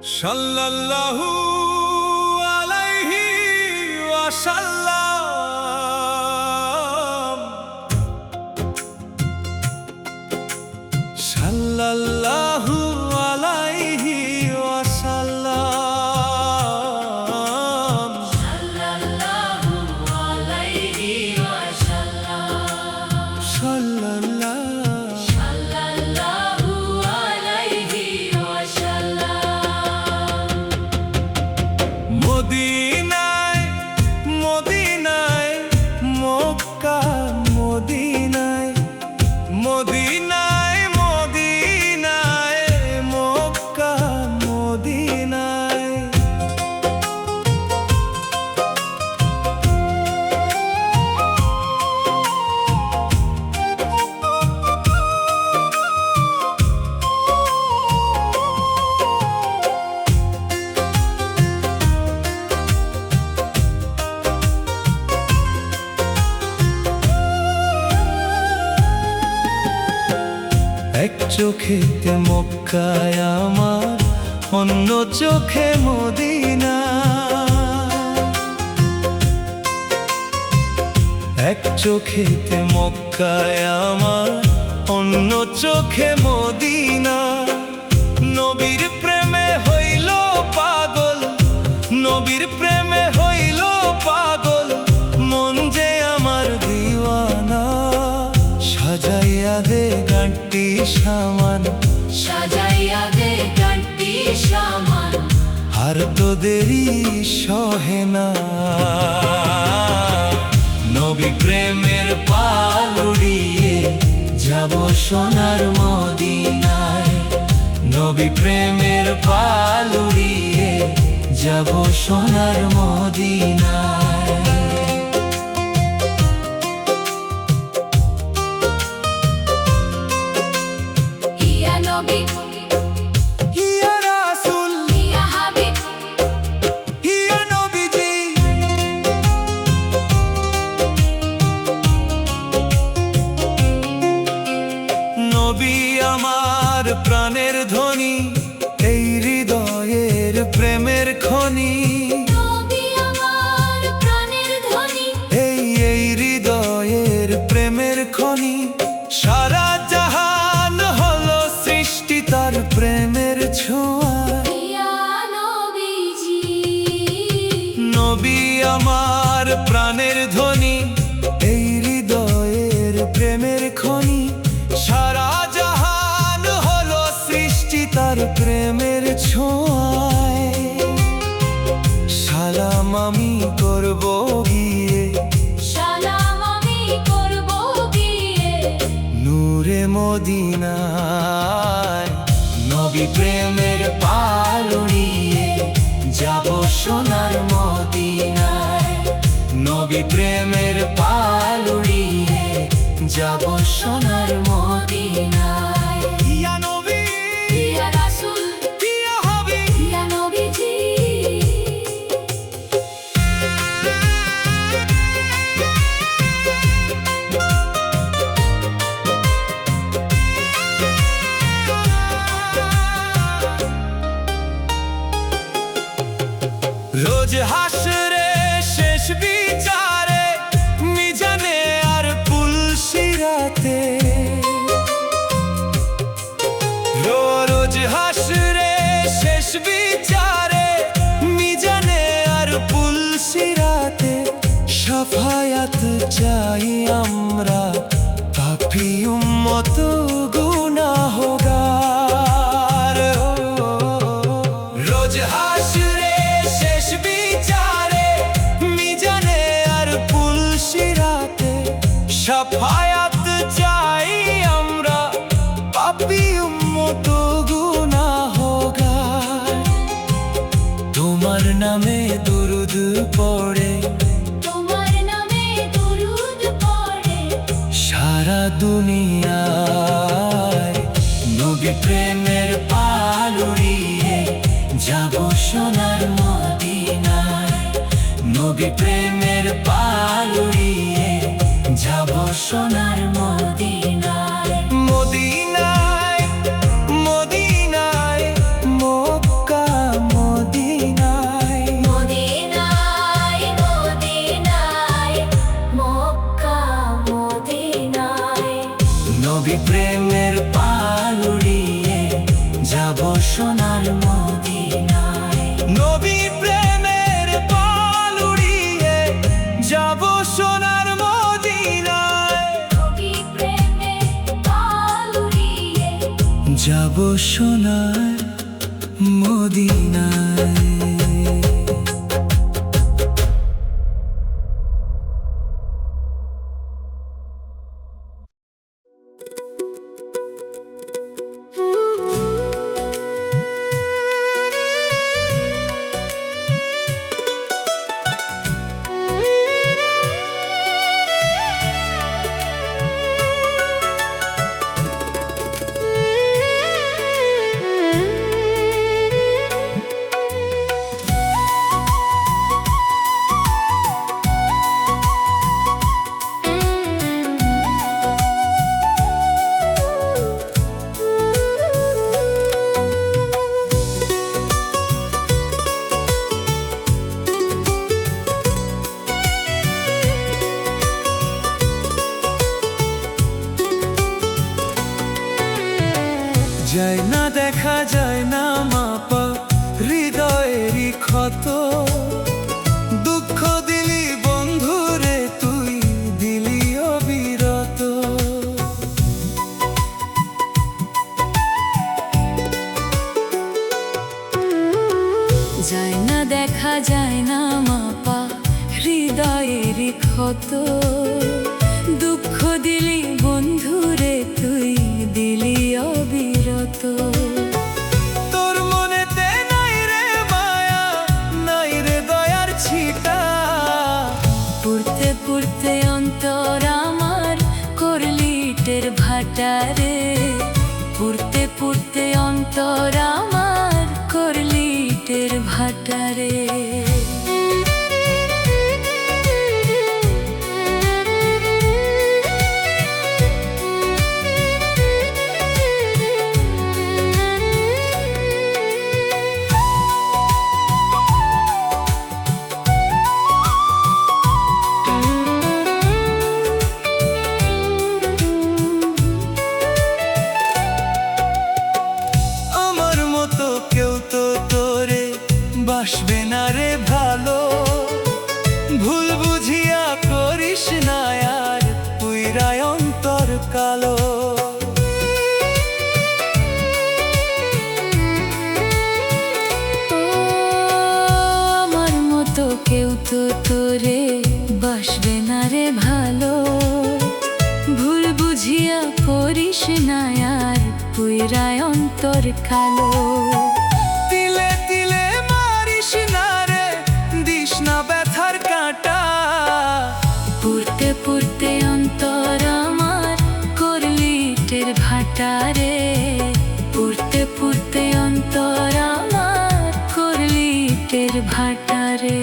সাল্লাল্লাহু আলাইহি ওয়াসাল্লাম সাল্লাল্লাহু আলাইহি ওয়াসাল্লাম সাল্লাল্লাহু আলাইহি ওয়াসাল্লাম সাল্লাল্লাহু আলাইহি ওয়াসাল্লাম মদিনায় মদিনায় মক্কা মদিনায় মদিনায় মদিনায় মক্কা মদিনায় এক চোখেতে মক্কায় আমার, অন্য চোখে মদিনা। এক চোখেতে মক্কায় আমার, অন্য চোখে মদিনা। নবীর প্রেমে হইল পাগল, নবীর প্রেমে হইল পাগল, মন যে আমার দিওয়ানা। সাজাইয়া দে গানটি সামান, সাজাইয়া দে গানটি সামান, আর তো দেরি সহে না। নবী প্রেমের পাল উড়িয়ে যাব সোনার মদিনায়। নবী প্রেমের পাল উড়িয়ে যাব সোনার মদিনায়। ইয়া নবী ইয়া রাসূল ইয়া হাবিব ইয়া নবীজি, নবী আমার প্রাণের ধ্বনি, এই হৃদয়ের প্রেমের খনি। নবী আমার প্রাণের ধ্বনি, এই হৃদয়ের প্রেমের খনি। সারা জাহান হলো সৃষ্টি তার প্রেমের ছোঁয়া। ইয়া নবীজি নবী আমার প্রাণের ধ্বনি, এই হৃদয়ের প্রেমের খনি। সারা জাহান হলো সৃষ্টি তার প্রেমের ছোঁয়ায়। সালাম আমি করব গিয়ে, সালাম আমি করব গিয়ে নূরে মদিনায়। নবী প্রেমের পাল উড়িয়ে যাব সোনার মদিনায়। নবী প্রেমের পাল উড়িয়ে যাব সোনার মদিনায়। ইয়া নবী ইয়া রাসূল ইয়া হাবিব ইয়া নবীজি রোজ হাসরে শেষ বিচারে, মিজানে আর পুলসিরাতে। রোজ হাসরে শেষ বিচারে, মিজানে আর পুলসিরাতে। শাফায়াত চাই আমরা পাপী উম্মত গুনাহগার। রোজ হাসরে শেষ বিচারে, মিজানে আর পুলসিরাতে। শাফায়াত চাই আমরা পাপী উম্মত গুনাহগার। তোমার নামে দুরূদ পড়ে, তোমার নামে দরুদ পড়ে সারা দুনিয়ায়। নবী প্রেমের পাল উড়িয়ে যাব সোনার মদিনায়। নবী প্রেমের পাল উড়িয়ে যাব সোনার মদিনায়। মদিনায় মদিনায় মক্কা নবী প্রেমের পাল উড়িয়ে যাব সোনার মদিনায়। নবী প্রেমের পাল উড়িয়ে যাব সোনার মদিনায়। নবী প্রেমে পাল উড়িয়ে যাব সোনার মদিনায়। যায় না দেখা যায় না মাপা হৃদয়েরই ক্ষত। দুঃখ দিলি বন্ধুরে তুই দিলি অবিরত। যায় না দেখা যায় না মাপা হৃদয়েরই ক্ষত। দুঃখ দিলি বন্ধুরে তুই দিলি অবিরত। তোর মনেতে নাই রে মায়া, নাই রে দয়ার ছিটা। পুড়তে পুড়তে অন্তর আমার করলি ইটের ভাটা রে। পুড়তে পুড়তে অন্তর আমার করলি ইটের ভাটা রে। আমার মতো কেউ তো তোরে বাসবে না রে ভালো। ভুল বুঝিয়া করিস না আর পুইরায় অন্তর কালো। ও আমার মতো কেউ তো তোরে বাসবে না রে ভালো। ভুল বুঝিয়া করিস না আর পুইরায় অন্তর কালো। তিলে তিলে মারিস না রে, দিস না ব্যথার কাঁটা। পুড়তে পুড়তে অন্তর আমার করলি ইটের ভাটা রে। পুড়তে পুড়তে অন্তর আমার করলি ইটের ভাটা রে।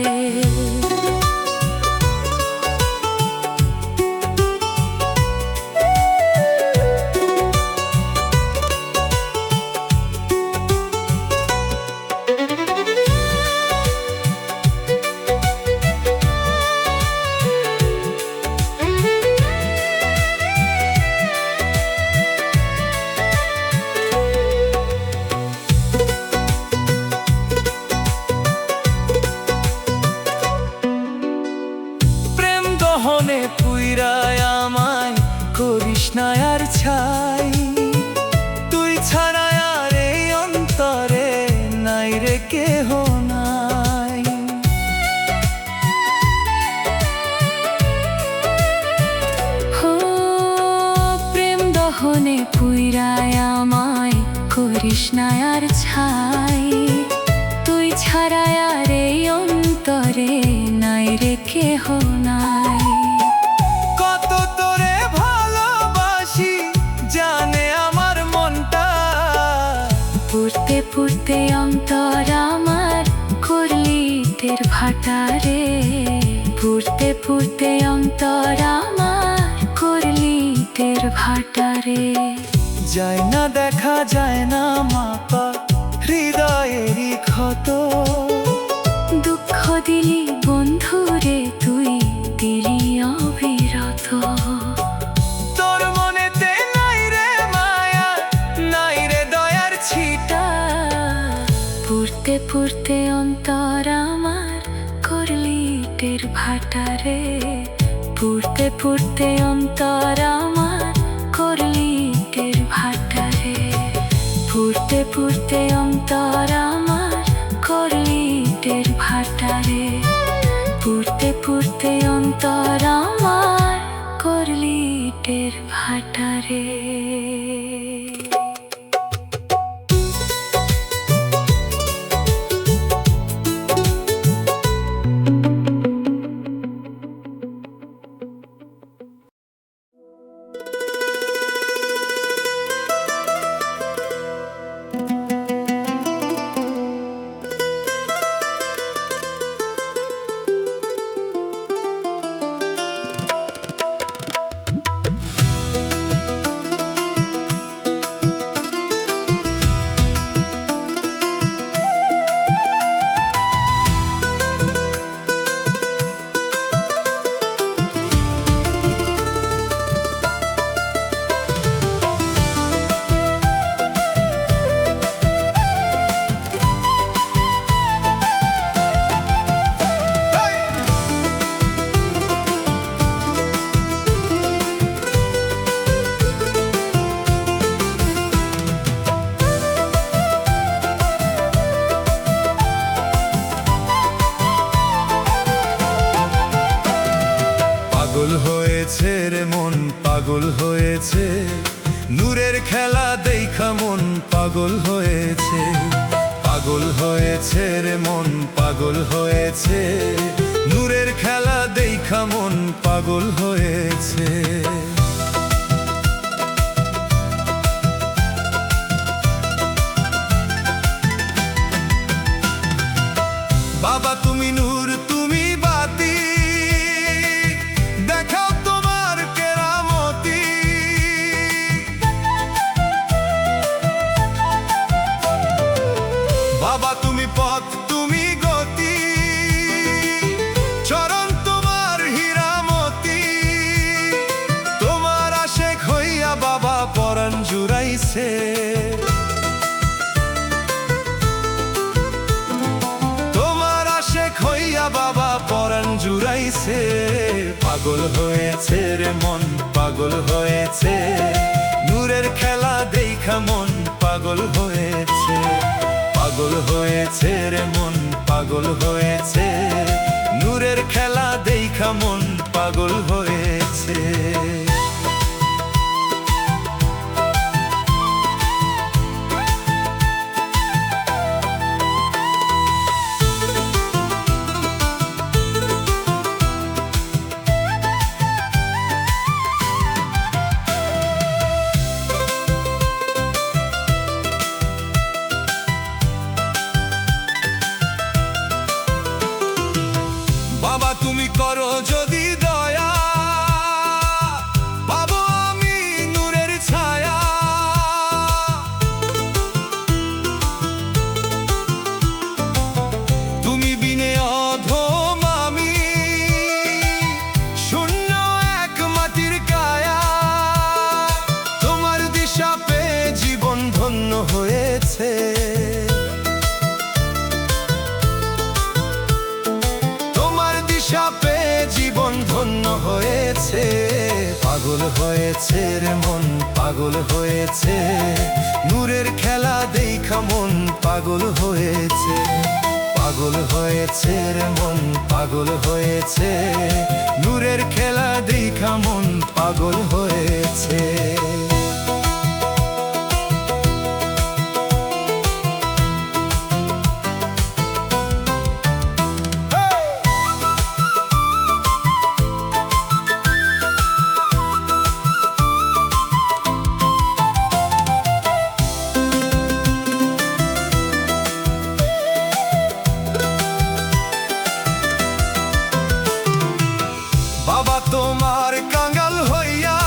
প্রেম দহনে পুইরায় আমায় করিস না আর ছাই। তুই ছাড়া আর এই অন্তরে নাই রে কেহ নাই। হো প্রেম দহনে পুইরায় আমায় করিস না আর ছাই। তুই ছাড়া আর এই অন্তরে নাই রে কেহ নাই। কত তোরে ভালোবাসি জানে আমার মনটা। পুড়তে পুড়তে অন্তর আমার করলি ইটের ভাটা রে। পুড়তে পুড়তে অন্তর আমার করলি ইটের ভাটা রে। যায় না দেখা যায় না মাপা হৃদয়েরই ক্ষত। দুঃখ দিলি বন্ধুরে তুই দিলি অবিরত। তোর মনেতে নাই রে পুড়তে পুড়তে অন্তর আমার করলি ইটের ভাটারে, পুড়তে পুড়তে অন্তর আমার করলি ইটের ভাটারে, পুড়তে পুড়তে অন্তর আমার করলি ইটের ভাটারে, পুড়তে পুড়তে অন্তর আমার করলি ইটের ভাটারে। পাগল হয়েছে রে মন পাগল হয়েছে, নূরের খেলা দেখা মন পাগল হয়েছে, পাগল হয়েছে রে মন পাগল হয়েছে, নূরের খেলা দেখা মন পাগল হয়েছে। বাবা তুমি নূর তুমি বাতি, দেখাও তোমার কেরামতি, বাবা তুমি পথ তুমি গতি, চরণ তোমার হীরামতি, তোমার আশেক হইয়া বাবা পরাণ জুড়াইছে, হইয়া বাবা পরাণ জুড়াইছে, পাগল হয়েছে রে মন পাগল হয়েছে, নূরের খেলা দেখা মন পাগল হয়েছে, পাগল হয়েছে রে মন পাগল হয়েছে, নূরের খেলা দেখা মন পাগল হয়েছে। বাবা তুমি করো যদি দয়া, পাবো আমি নূরের ছায়া, তুমি বিনে অধম আমি, শূন্য এক মাটির কায়া, তোমার দিশা পেয়ে জীবন ধন্য হয়েছে, পেয়ে জীবন ধন্য হয়েছে, পাগল হয়েছে রে মন পাগল হয়েছে, নূরের খেলা দেখা মন পাগল হয়েছে, পাগল হয়েছে রে মন পাগল হয়েছে, নূরের খেলা দেখা মন পাগল হয়েছে। বাবা তোমার কাঙ্গাল হইয়া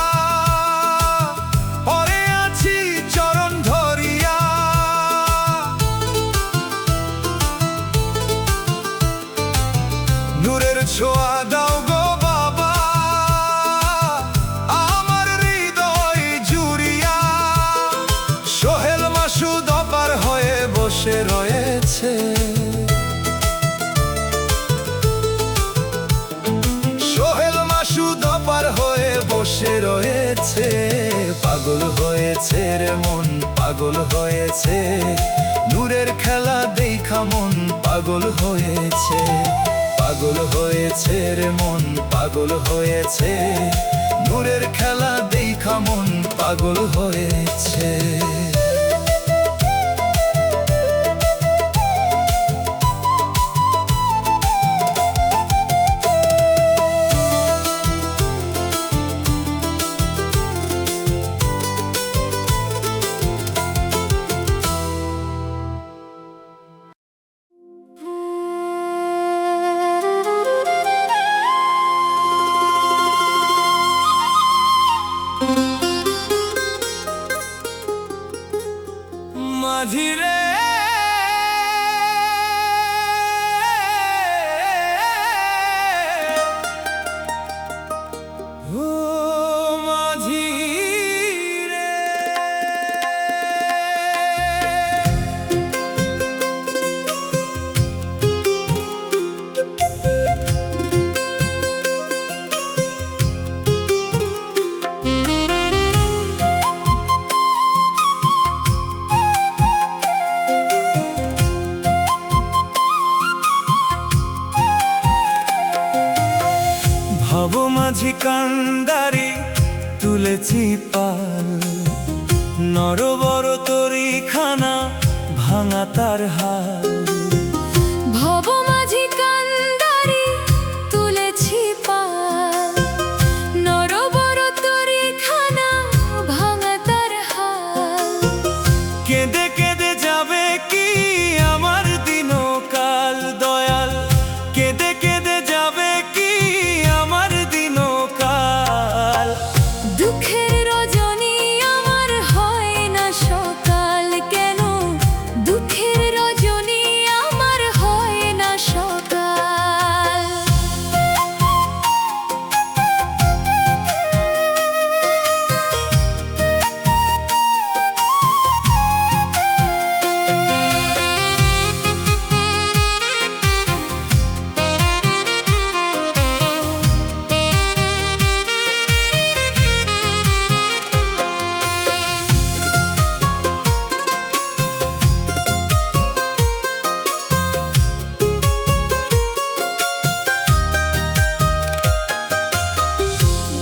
পাগল হয়েছে রে মন পাগল হয়েছে, নূরের খেলা দেখা মন পাগল হয়েছে। পাগল হয়েছে রে মন পাগল হয়েছে, নূরের খেলা দেখা মন পাগল হয়েছে। মাঝি রে ও মাঝি রে, ভব মাঝি কান্ডারি তুলেছি পাল, নরবর তরি খানা ভাঙা তার হাল। ভব মাঝি কান্ডারি তুলেছি পাল, নরবর তরি খানা ভাঙা তার হাল। কেঁদে কেঁদে যাবে কি আমার দিনকাল দয়াল, কেঁদে কেঁদে যাবে কি আমার দিনকাল। দুঃখের রজনী আমার হয় না সকাল কেন, দুঃখের রজনী আমার হয় না সকাল।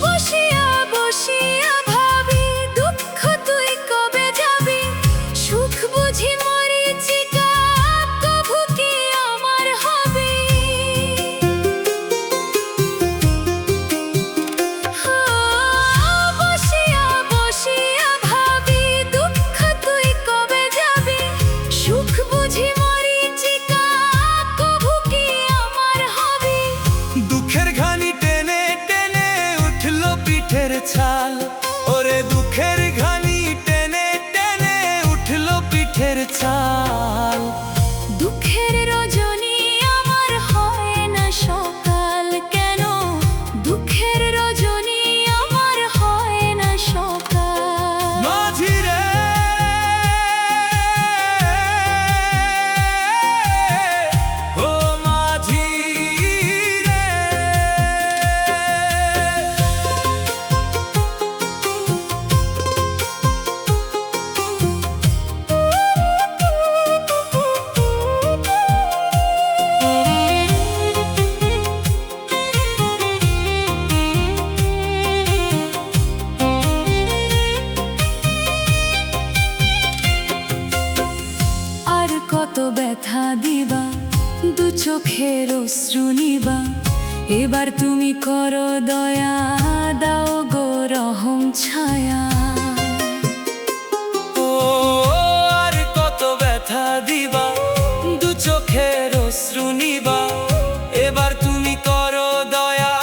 বসিয়া বসিয়া ভাবি দুঃখ তুই কবে যাবি, সুখ বুঝি মরিচিকা কভু কি আমার হবে। বসিয়া বসিয়া ভাবি দুঃখ তুই কবে যাবি, সুখ বুঝি মরিচিকা কভু কি আমার হবে। দুঃখের ঘানি টেনে টেনে উঠলো পিঠের ছাল, ওরে দুঃখের ঘানি টেনে টেনে উঠলো পিঠের ছাল। দুঃখের রজনী আমার হয় না সকাল কেন, দুঃখের রজনী আমার হয় না সকাল। মাঝি রে ও মাঝি রে, আর কত ব্যথা দিবা দু চোখের অশ্রু নিবা, এবার তুমি করো দয়া দাও গো রহম ছায়া। ও আর কত ব্যথা দিবা দু চোখের অশ্রু নিবা, এবার তুমি করো দয়া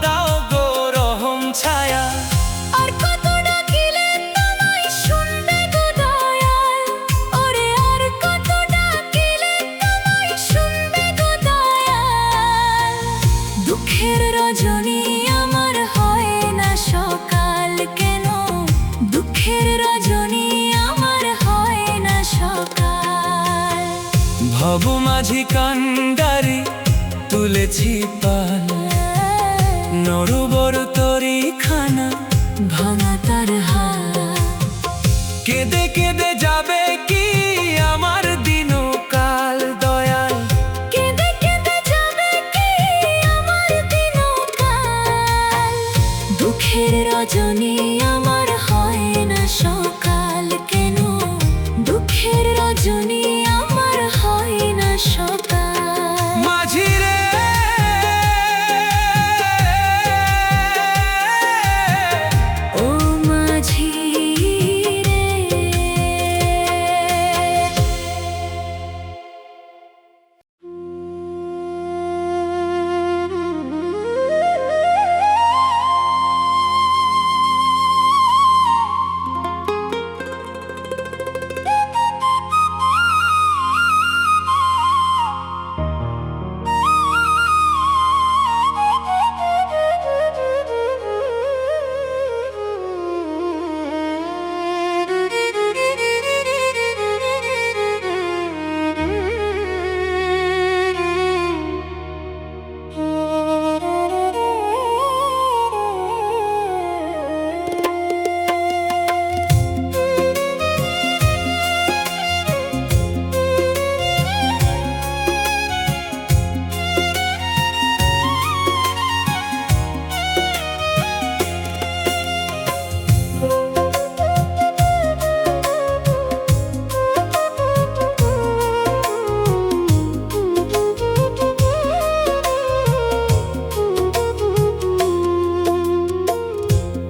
দাও গো রহম ছায়া। আর কত ডাকিলে তোমায় শুনবে গো দয়াল, ওরে আর কত ডাকিলে তোমায় শুনবে গো দয়াল। দুঃখের রজনী আমার হয় না সকাল কেন, দুঃখের রজনী আমার হয় না সকাল। ভব মাঝি কান্ডারি তুলেছি পাল, নরবর তরি খানা ভাঙা তার হাল। কেঁদে কেঁদে যাবে কি আমার দিনকাল দয়াল, কেঁদে কেঁদে যাবে কি আমার দিনকাল। দুঃখের রজনী আমার হয় না সকাল, কেন দুঃখের রজনী আমার হয় না সকাল। মাঝি রে ও মাঝি রে,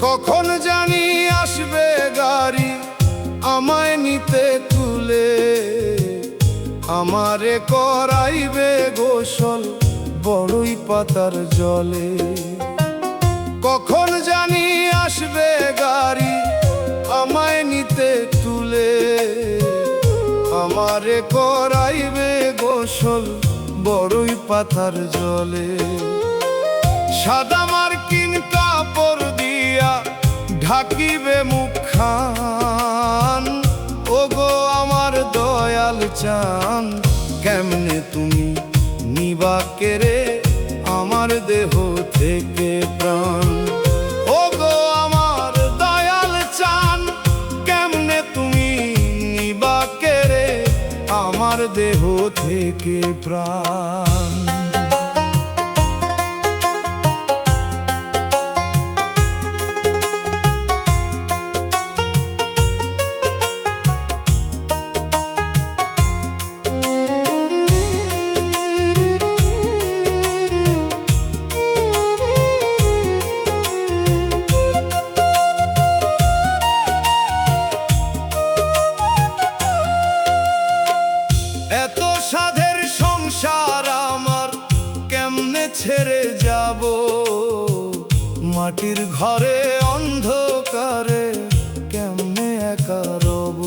কখন জানি আসবে গাড়ি আমায় নিতে তুলে, আমারে করাইবে গোসল বড়ই পাতার জলে। কখন জানি আসবে গাড়ি আমায় নিতে তুলে, আমারে করাইবে গোসল বড়ই পাতার জলে। সাদা মার্কিন কাপড় দিয়া ঢাকিবে মুখখান, ওগো আমার দয়াল চান কেমনে তুমি নিবা কেড়ে আমার দেহ থেকে প্রাণ। ওগো আমার দয়াল চান কেমনে তুমি নিবা কেড়ে আমার দেহ থেকে প্রাণ। এত সাধের সংসার আমার কেমনে ছেড়ে যাব, মাটির ঘরে অন্ধকারে কেমনে একা রব।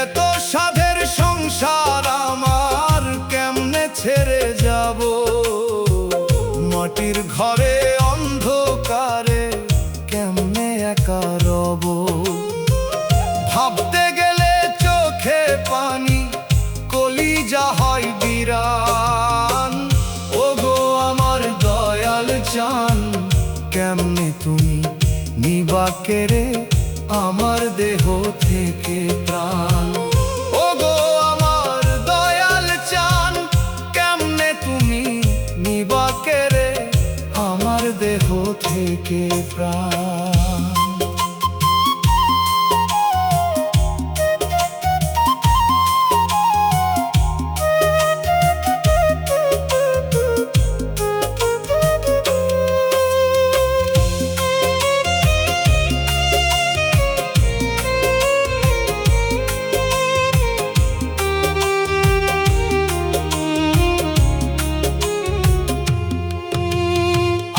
এত সাধের সংসার আমার কেমনে ছেড়ে যাব, মাটির ঘরে অন্ধকারে কেমনে একা রব। ভাবতে গেলে চোখে পানি কলিজা হয় বিরান, ওগো আমার দয়াল চান কেমনে তুমি নিবা কেড়ে আমার দেহ থেকে প্রাণ। ওগো আমার দয়াল চান কেমনে তুমি নিবা কেড়ে আমার দেহ থেকে প্রাণ।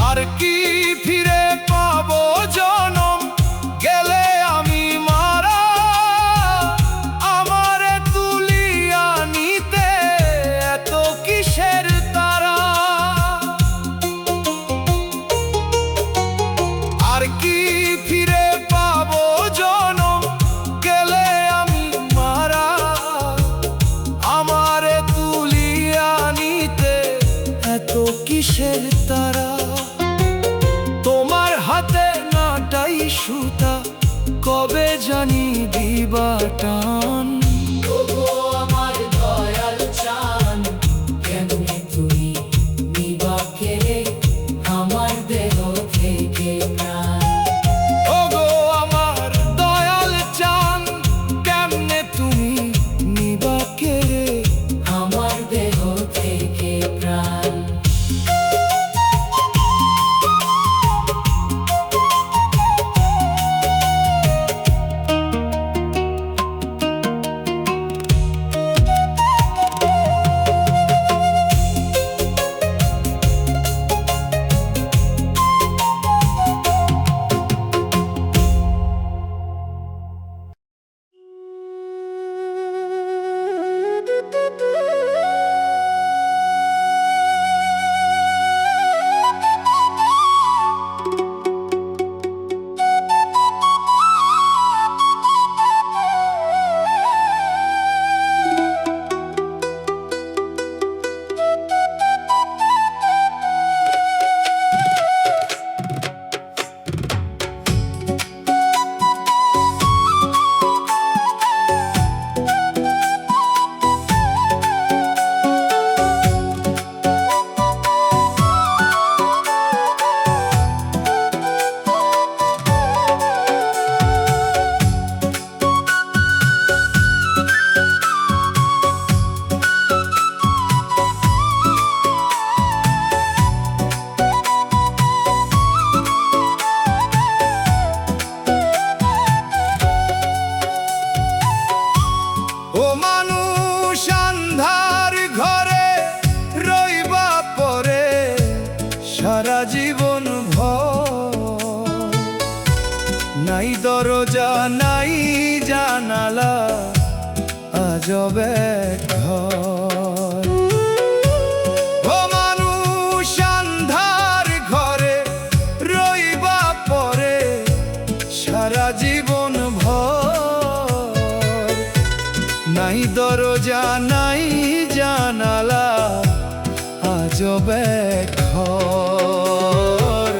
আর কি ফিরে পাবো কিসের তারা, তোমার হাতে নাটাই সুতা, কবে জানি দিবা টান। ওগো আমার দয়াল চান, কেমনে তুমি নিবা কেড়ে আমার দেহ থেকে প্রাণ। ওগো আমার দয়াল চান, কেমনে তুমি নিবা কেড়ে আমার দেহ থেকে প্রাণ। ও মানুষ আন্ধার ঘরে রইবা পরে সারা জীবন ভর, নাই দরজা নাই জানালা আজবে ঘর। ও মানুষ আন্ধার ঘরে রইবা পরে সারা জীবন ভর, নাই দরজা নাই জানালা আজবে ঘর।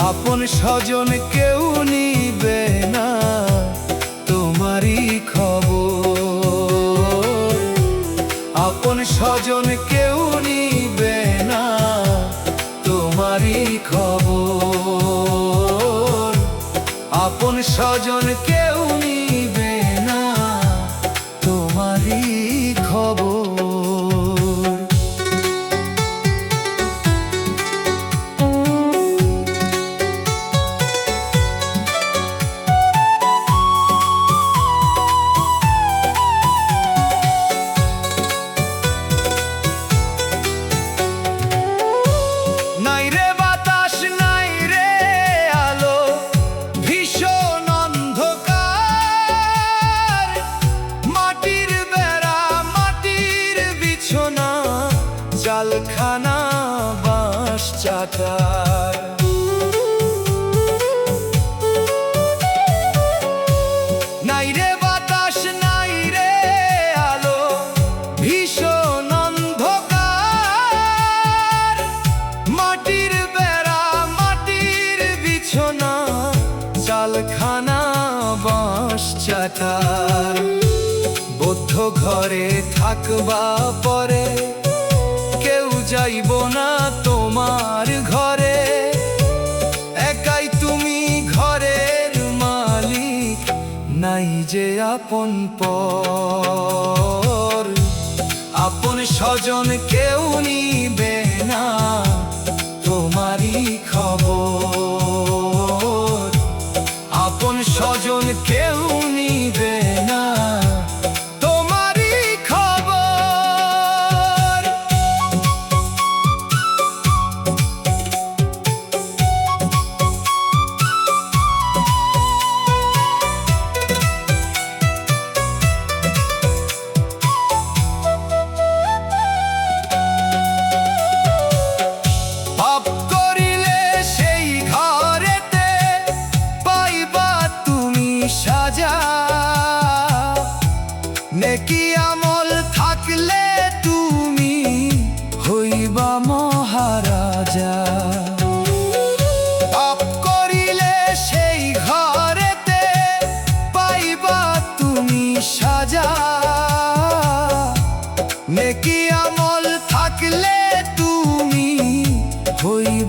আপন স্বজন কেউ নিবে না তোমারই খবর, আপন স্বজন কেউ নিবে না তোমারই খবর, আপন স্বজন কেউ নিবে না তোমারই খবর। নাই রে বাতাস নাই রে আলো, ভীষণ অন্ধকার, মাটির বেড়া মাটির বিছনা, চালখানা বাঁশ চাটার। নাই রে বাতাস নাই রে আলো, ভীষণ অন্ধকার, মাটির বেড়া মাটির বিছনা, চালখানা বাঁশ চাটার। বদ্ধ ঘরে থাকবা পরে কেউ যাইব না তোমার ঘরে, একাই তুমি ঘরের মালিক, নাই যে আপন পর। আপন স্বজন কেউ নিবে না তোমারই খবর, আপন স্বজন কেউ নিবে না তোমারই খবর।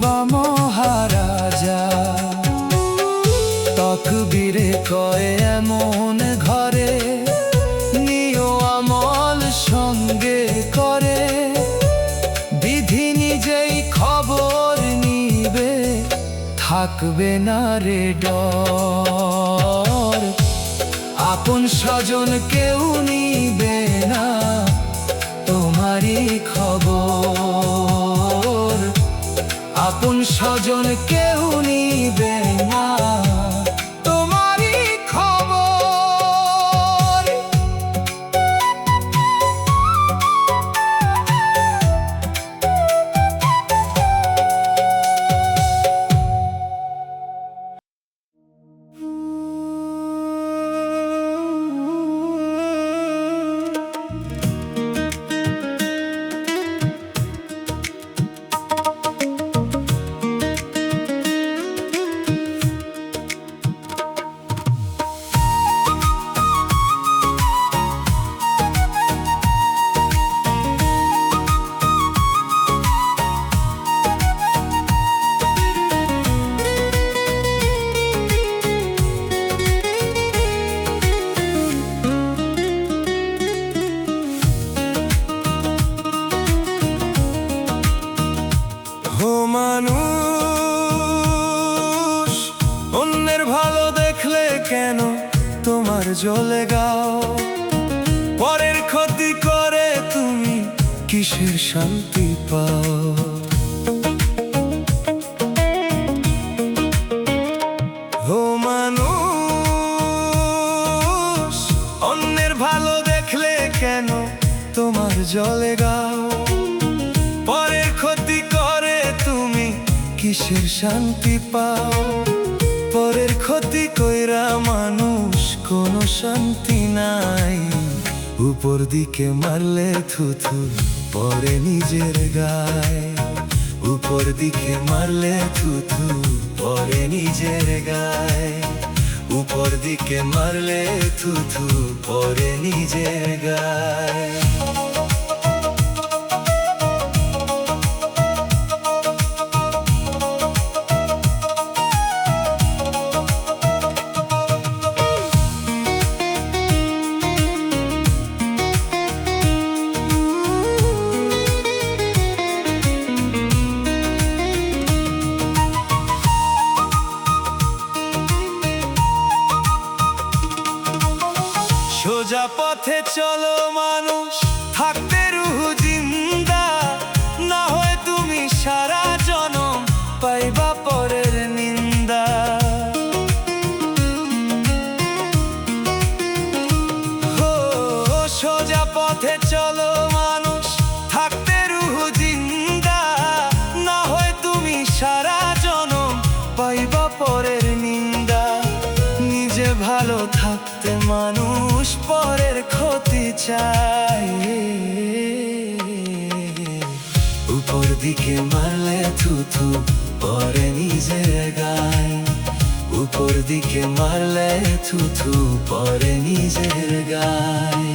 বা মহারাজা। তকবীরে কয় এমন ঘরে নিয় আমল সঙ্গে করে, বিধি নিজেই খবর নিবে, থাকবে না রে ডর। আপন স্বজন কেউ নিবে না তোমারই খবর, আপন স্বজন কেউ নিবে না তোমারই খবর। ও মানুষ, অন্যের ভালো দেখলে কেন তোমার জ্বলে গাও? পরের ক্ষতি করে তুমি কিসের শান্তি পাও? ও মানুষ, অন্যের ভালো দেখলে কেন তোমার জ্বলে গাও? পরের ক্ষতি করে তুমি কিসের শান্তি পাও? পরের ক্ষতি কইরা মানুষ কোনো শান্তি নাই। উপর দিকে মারলে থুথু পরে নিজের গায়ে, উপর দিকে মারলে থুথু পরে নিজের গায়ে, উপর দিকে মারলে থুথু পরে নিজের গায়ে। সোজা পথে চলো মানুষ, থাকতে রুহ জিন্দা, না হয় তুমি সারা জনম পাইবা পরের নিন্দা। হো সোজা পথে চলো মানুষ, থাকতে রুহ জিন্দা, না হয় তুমি সারা জনম পাইবা পরের নিন্দা। নিজে ভালো থাকতে মানুষ পরের ক্ষতি চায়, উপর দিকে মারলে থুথু পরে নিজের গায়ে, উপর দিকে মারলে থুথু পরে নিজের গায়ে।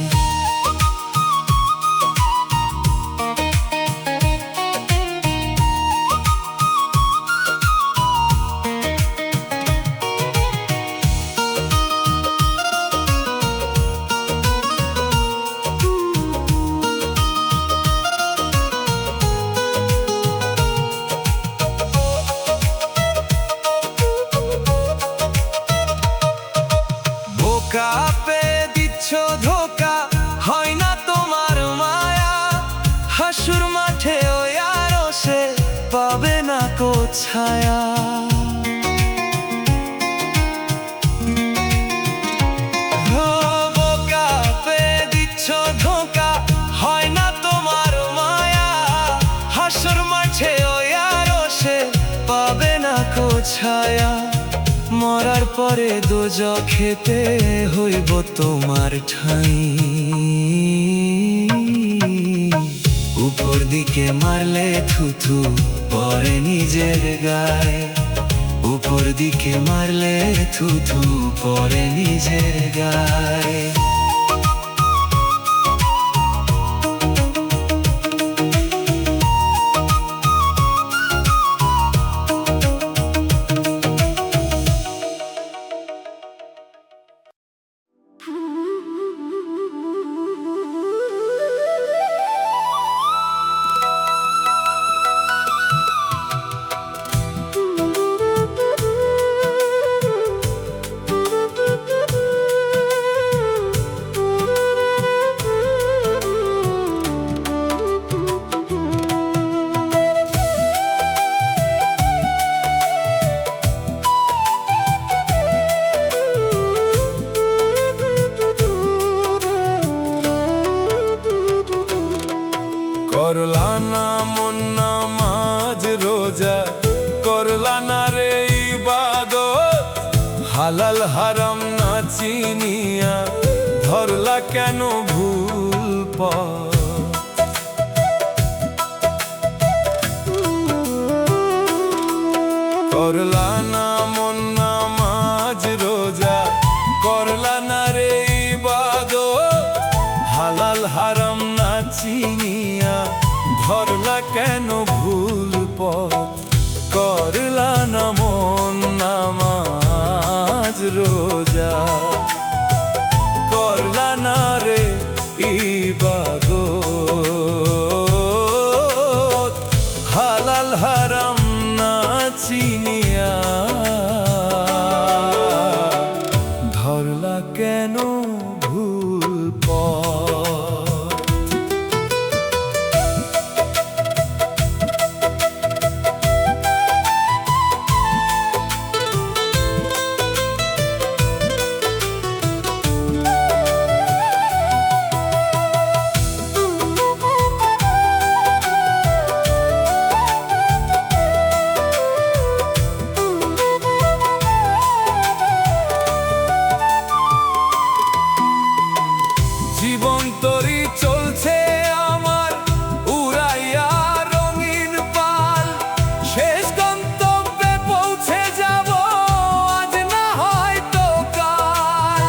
কাপে দিচ্ছ ধোকা, হয় না তোমার মায়া, হাসুর মাঠে ওই আরশে পাবে না কো ছায়া। কাপে দিচ্ছ ধোকা, হয় না তোমার মায়া, হাসুর মাঠে ওই আরশে পাবে না কো ছায়া। মরার পরে দোজখেতে হইব তোমার ঠাঁই, উপর দিকে মারলে থুথু পরে নিজের গায়ে, উপর দিকে মারলে থুথু পরে নিজের গায়ে। হালাল হারাম না চিনিয়া ধরলা কেন ভুল পথ? করলা না মন নামাজ রোজা, করলা না রে ইবাদত, হালাল হারাম না চিনিয়া ধরলা কেন ভুল পথ? করলা না মন নামাজ রোজা, করলা না রে ইবাদত, হালাল হারাম না চিনিয়া ধরলা কেন ভুল পথ? জীবন তরি চলছে আমার উড়াইয়া রঙিন পাল, শেষ গন্তব্যে পৌঁছে যাব আজ না হয়তো কাল।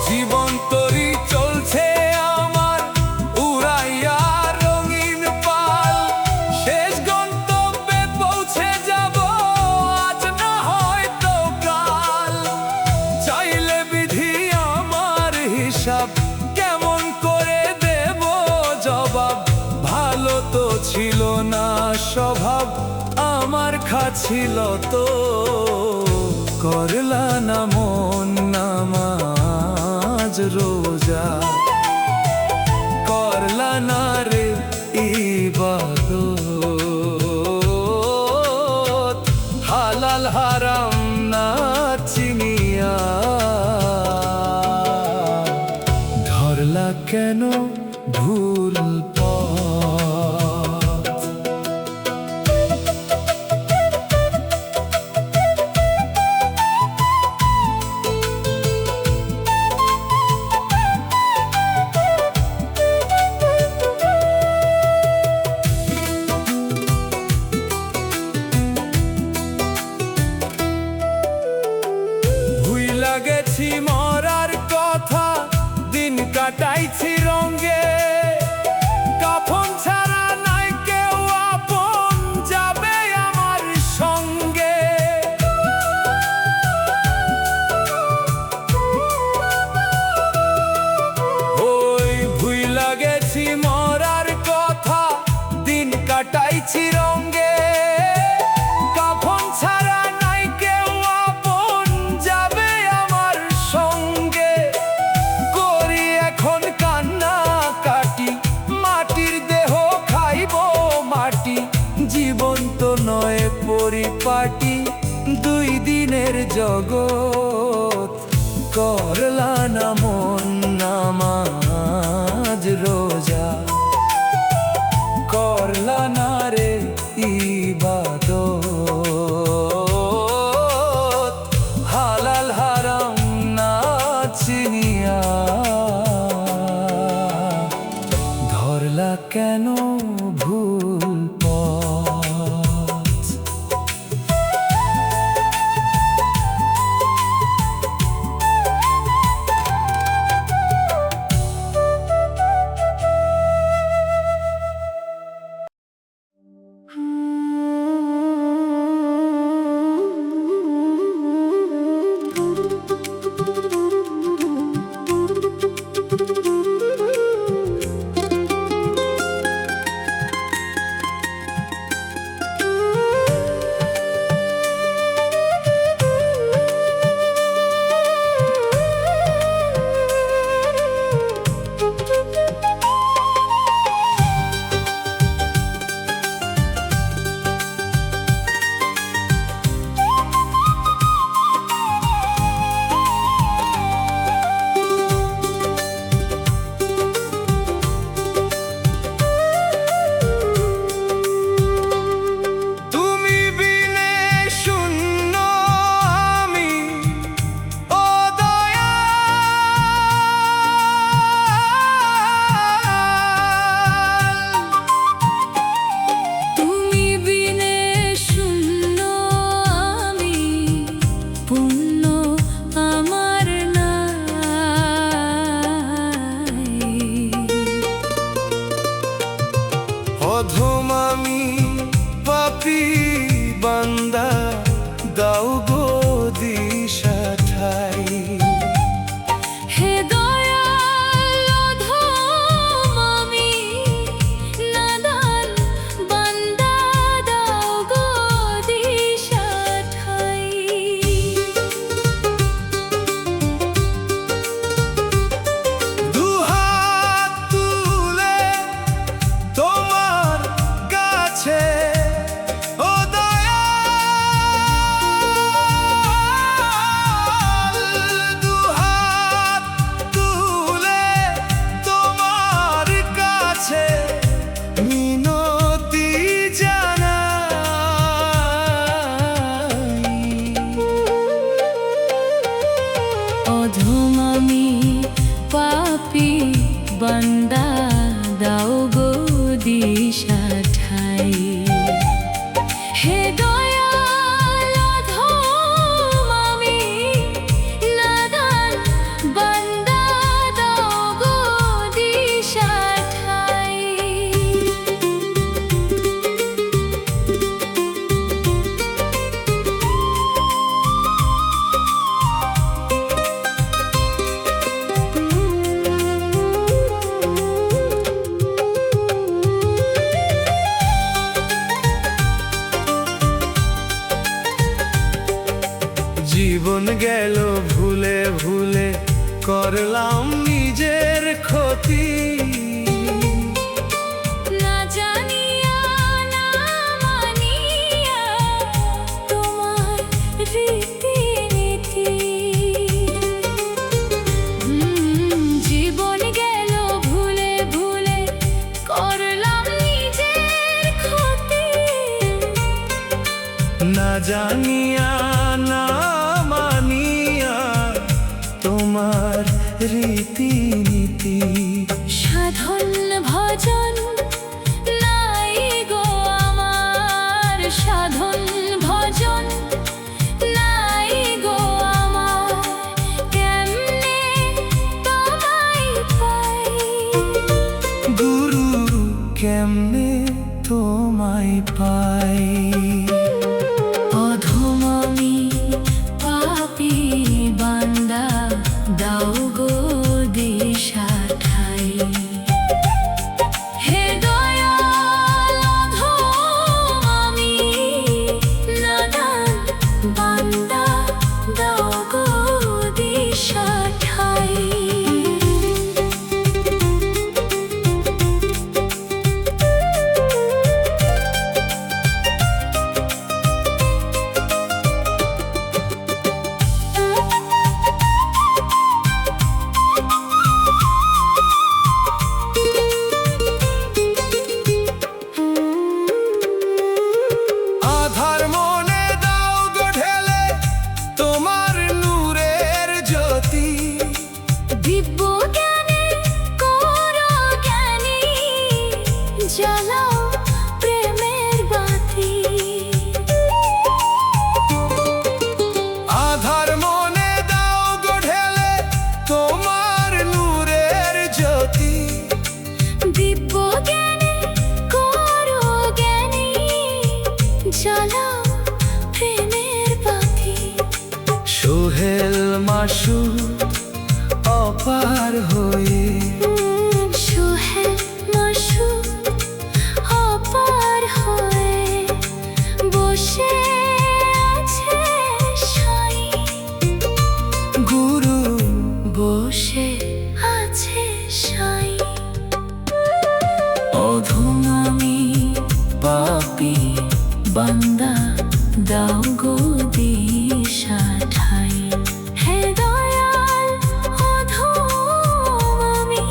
জীবন তরি চলছে আমার উড়াইয়া রঙিন পাল, শেষ গন্তব্যে পৌঁছে যাব আজ না হয়তো কাল। চাইলে বিধি আমার হিসাব কেমন করে দেব জবাব, ভালো তো ছিল না স্বভাব আমার খাছিল তো। করলা না মন নামাজ রোজা, করলা না রে ইবাদত, হালাল হারাম না চিনিয়া ধরলা কেন ভুল পথ? ভুইলা গেছি মরার কথা, দিন কাটাইছি রঙ্গে, কাফন ছাড়া নাই কেউ আপন যাবে আমার সঙ্গে। ওই ভুইলা গেছি মরার কথা, দিন কাটাইছি রঙ্গে, কাফন ছাড়া নাই কেউ আপন যাবে আমার সঙ্গে। করি এখন কান্না কাটি, মাটির দেহ খাইব মাটি, জীবন তো নয় পরিপাটি, দুই দিনের জগৎ। করলা না মন নামাজ রোজা, করলা না রে ইবাদত, হালাল হারাম না চিনিয়া ধরলা কেন ভুল পথ? বান্দা দাও গো দিশা ঠাই হে দয়াল অধম আমি নাদান বান্দা দাও গো দিশা ঠাই জীবন গেল ভুলে ভুলে করলাম নিজের ক্ষতি না জানিয়া না মানিয়া তোমার রীতিনীতি জীবন গেল ভুলে ভুলে করলাম নিজের ক্ষতি না জানিয়া না মানিয়া তোমার রীতিনীতি সাধন ভজন নাই গো আমার সাধন ভজন নাই গো আমার কেমনে তোমায় পাই গুরু কেমনে তোমায় পাই অধম আমি পাপী বান্দা দাও গো দিশা ঠাই হে দয়াল অধম আমি নাদান বান্দা দাও গো দিশা ঠাই আধার মনে দাও গো ঢেলে তোমার নূরের জ্যোতি দিব্য জ্ঞানে করো জ্ঞানী জ্বালাও প্রেমের বাতি আধার মনে দাও গো ঢেলে তোমার নূরের জ্যোতি দিব্য জ্ঞানে করো জ্ঞানী জ্বালাও প্রেমের বাতি সোহেল মাসু অপার হয়ে সোহেল মাসুদ অপার হয়ে বসে আছে সাই গুরু বসে আছে সাই অধম আমি পাপী বান্দা দাও গো দিশা ঠাই হে দয়াল অধম আমি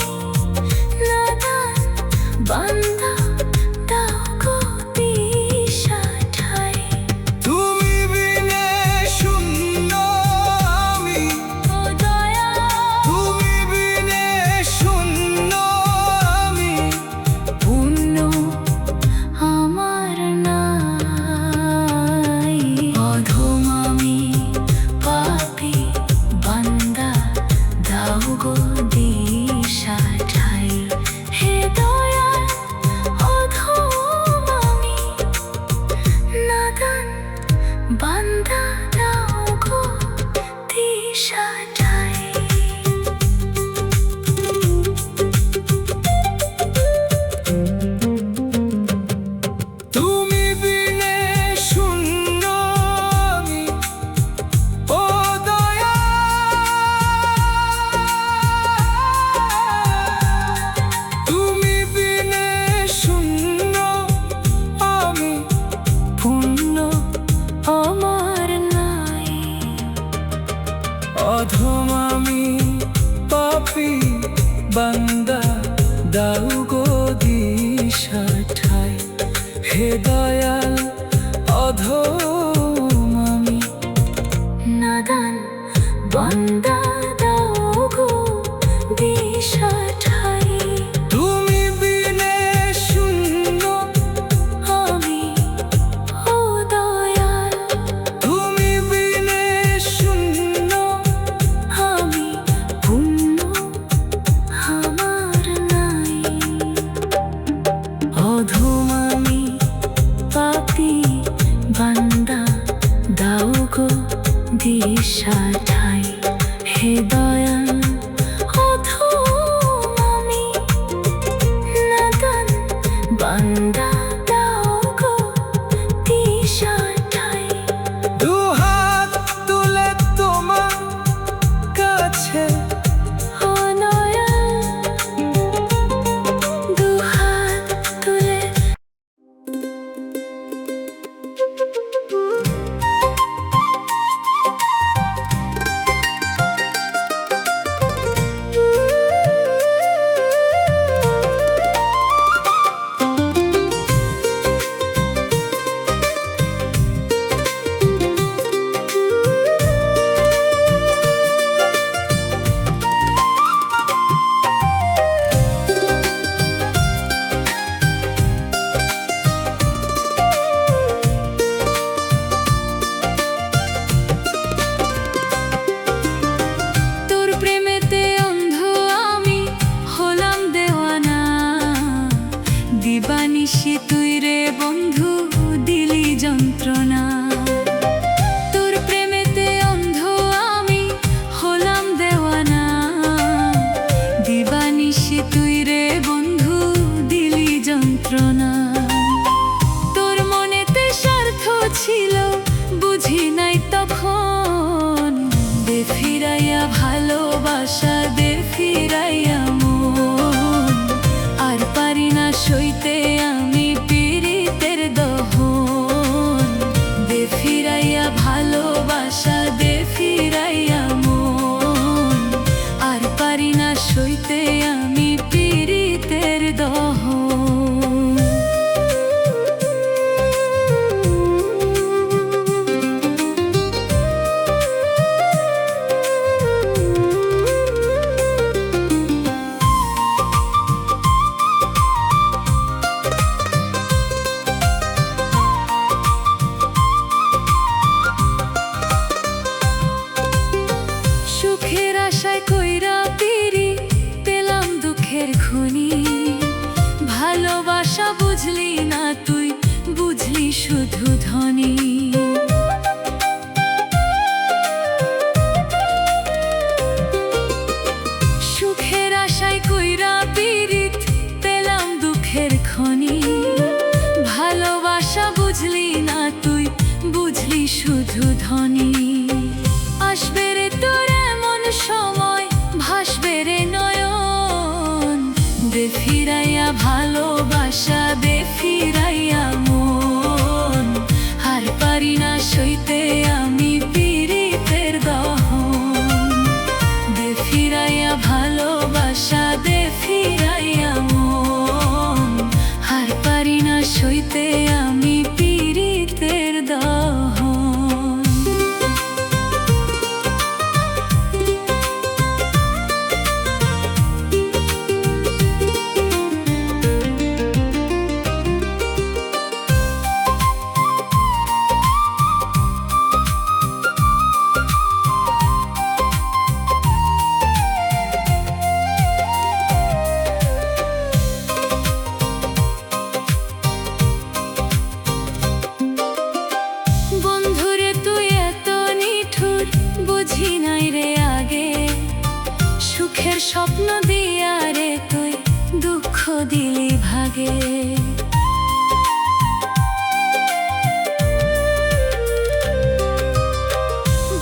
নাদান বান্দা দাও গো দিশা ঠাই তুমি বিনে শূন্য আমি ও দয়াল তুমি বিনে শূন্য আমি পুণ্য আমার নাই অধম আমি পাপী বান্দা দাও গো দিশা ঠাই হে দয়াল অধম আমি নাদান বান্দা দাও গো দিশা ঠাই তুমি বিনে শূন্য আমি ও দয়া তুমি বিনে শূন্য আমি পুণ্য আমার নাই অধম আমি পাপী বান্দা দাও গো দিশা ঠাই হে দয়াল অধম আমি নাদান বান্দা দাও গো দিশা ঠাই বান্দা দাও গো দিশা ঠাই। দুহাত তুলে তোমার কাছে অনয়ন দুহাত তুলে তোর প্রেমেতে অন্ধ আমি হলাম দেওয়ানা, দিবানিশি তুই রে বন্ধু দিলি যন্ত্রণা। তোর প্রেমেতে অন্ধ আমি হলাম দেওয়ানা, দিবানিশি তুই রে বন্ধু দিলি যন্ত্রণা। তোর মনেতে স্বার্থ ছিল বুঝি নাই তখন, দে ফিরাইয়া ভালোবাসা দে ফিরাইয়া মন। আর পারি না সইতে আমি পীড়িতের দহন, দে ফিরাইয়া ভালোবাসা দে ফিরাইয়া মন। আর পারি না সইতে আমি পীড়িতের দহন। সুখের আশায় কইরা পিরি পেলাম দুঃখের খনি, ভালোবাসা বুঝলি না তুই বুঝলি শুধু ধনী। সুখের আশায় কইরা পিরিত পেলাম দুঃখের খনি, ভালোবাসা বুঝলি না তুই বুঝলি শুধু ধনী। আসবে রে তোর এমন সময় ভাসবে রে নয়ন, দে ফিরাইয়া ভালোবাসা দে ফিরাইয়া মন। আর পারি না সইতে আমি পীড়িতের দহন, দে ফিরাইয়া ভালোবাসা দে ফিরাইয়া মন। আর পারি না সইতে আমি পীড়িতের দহন। বন্ধুরে তুই এত নিঠুর বুঝি নাই রে আগে, সুখের স্বপ্ন দিয়া রে তুই দুঃখ দিলি ভাগে।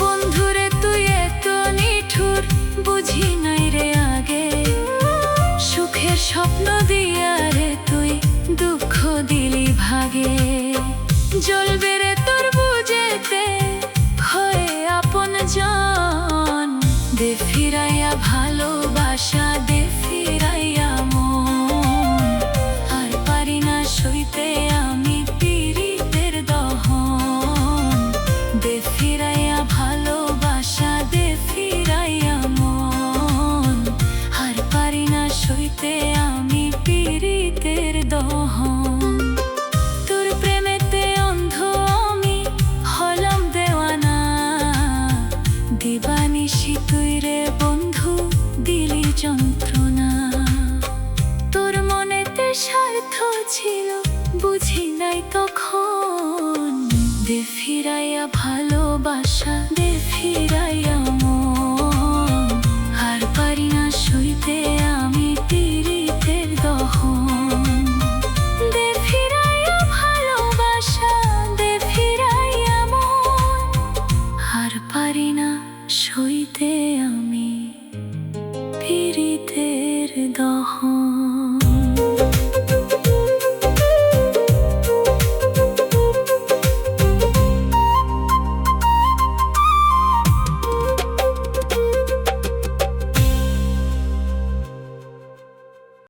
বন্ধুরে তুই এত নিঠুর বুঝি নাই রে আগে, সুখের স্বপ্ন দিয়া রে তুই দুঃখ দিলি ভাগে। জ্বলবে রে তোর বুঝেতে হয়ে আপন জন, দে ফিরাইয়া ভালোবাসা দে ফিরাইয়া মন। আর পারি না সইতে আমি পীড়িতের দহন, দে ফিরাইয়া ভালোবাসা দে ফিরাইয়া মন। আর পারি না সইতে আমি পীড়িতের দহন। তোর প্রেমেতে অন্ধ আমি হলাম দেওয়ানা, দিবানিশি তুই রে বন্ধু দিলি যন্ত্রণা। তোর মনেতে স্বার্থ ছিল বুঝি নাই তখন, দে ফিরাইয়া ভালোবাসা দে ফিরাইয়া মন। আর পারি না সইতে আমি পীড়িতের দহন, দে রহম।